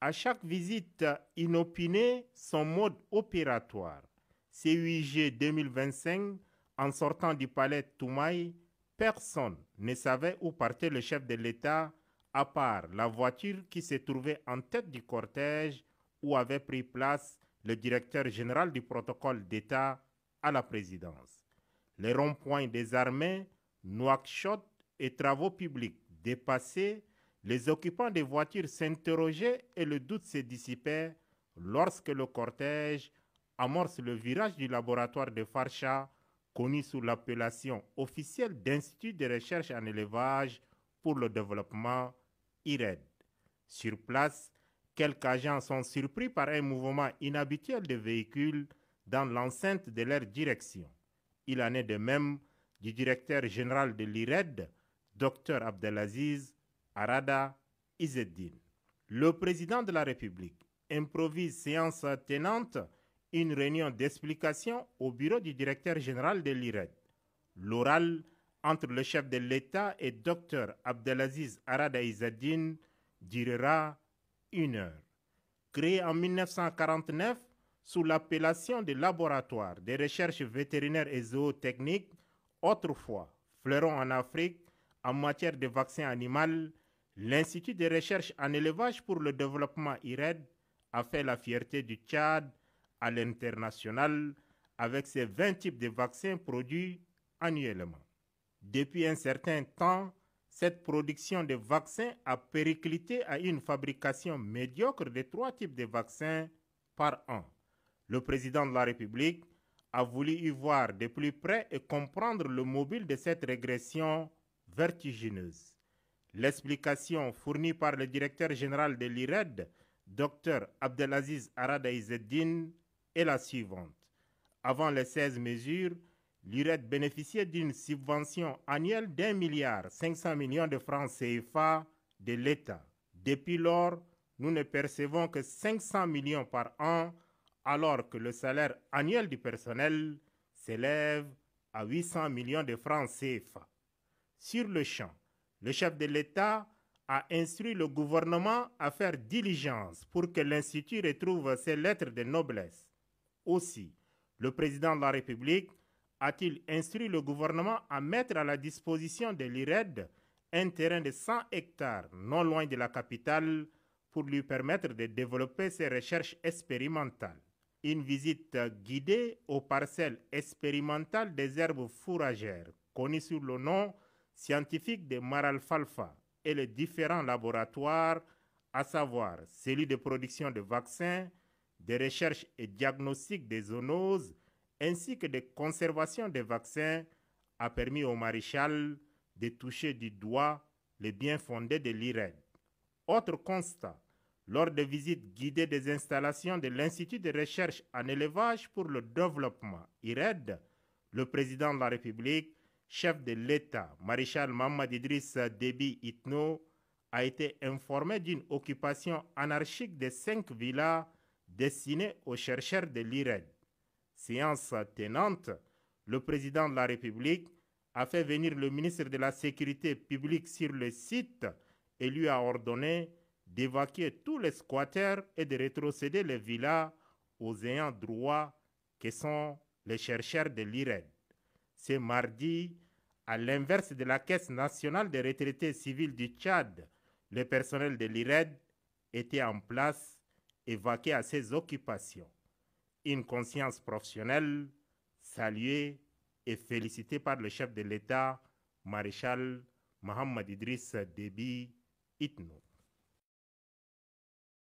À chaque visite inopinée, son mode opératoire. C8G 2025, en sortant du palais Toumaï, personne ne savait où partait le chef de l'État, à part la voiture qui se trouvait en tête du cortège où avait pris place le directeur général du protocole d'État à la présidence. Les ronds-points des armées, Nouakchott et travaux publics dépassés, les occupants des voitures s'interrogeaient et le doute se dissipait lorsque le cortège amorce le virage du laboratoire de Farsha, connu sous l'appellation officielle d'Institut de recherche en élevage pour le développement IRED. Sur place, quelques agents sont surpris par un mouvement inhabituel de véhicules dans l'enceinte de leur direction. Il en est de même du directeur général de l'IRED, Dr Abdelaziz Arada Izzeddine. Le président de la République improvise séance tenante une réunion d'explication au bureau du directeur général de l'IRED. L'oral entre le chef de l'État et Dr Abdelaziz Arada Izzeddine durera 1 heure. Créé en 1949 sous l'appellation de Laboratoire des recherches vétérinaires et zootechniques, autrefois fleuron en Afrique en matière de vaccins animaux, l'Institut de recherche en élevage pour le développement IRED a fait la fierté du Tchad à l'international avec ses 20 types de vaccins produits annuellement. Depuis un certain temps, cette production de vaccins a périclité à une fabrication médiocre de 3 types de vaccins par an. Le président de la République a voulu y voir de plus près et comprendre le mobile de cette régression vertigineuse. L'explication fournie par le directeur général de l'IRED, Dr Abdelaziz Arada Izzeddine, est la suivante. Avant les 16 mesures, l'IRED bénéficiait d'une subvention annuelle d'1,5 milliard de francs CFA de l'État. Depuis lors, nous ne percevons que 500 millions par an, alors que le salaire annuel du personnel s'élève à 800 millions de francs CFA. Sur le champ, le chef de l'État a instruit le gouvernement à faire diligence pour que l'Institut retrouve ses lettres de noblesse. Aussi, le président de la République a-t-il instruit le gouvernement à mettre à la disposition de l'IRED un terrain de 100 hectares non loin de la capitale pour lui permettre de développer ses recherches expérimentales. Une visite guidée aux parcelles expérimentales des herbes fourragères, connues sous le nom scientifique de Maralfalfa, et les différents laboratoires, à savoir celui de production de vaccins, de recherche et diagnostic des zoonoses, ainsi que de conservation des vaccins, a permis au maréchal de toucher du doigt les bien-fondés de l'IRED. Autre constat, lors de visites guidées des installations de l'Institut de recherche en élevage pour le développement, IRED, le président de la République, chef de l'État, maréchal Mohamed Idriss Déby Itno, a été informé d'une occupation anarchique de 5 villas destinées aux chercheurs de l'IRED. Séance tenante, le président de la République a fait venir le ministre de la Sécurité publique sur le site et lui a ordonné d'évacuer tous les squatteurs et de rétrocéder les villas aux ayants droit que sont les chercheurs de l'IRED. Ce mardi, à l'inverse de la Caisse nationale des retraités civils du Tchad, le personnel de l'IRED était en place et vaquait à ses occupations. Une conscience professionnelle saluée et félicitée par le chef de l'État, maréchal Mohamed Idriss Déby Itno.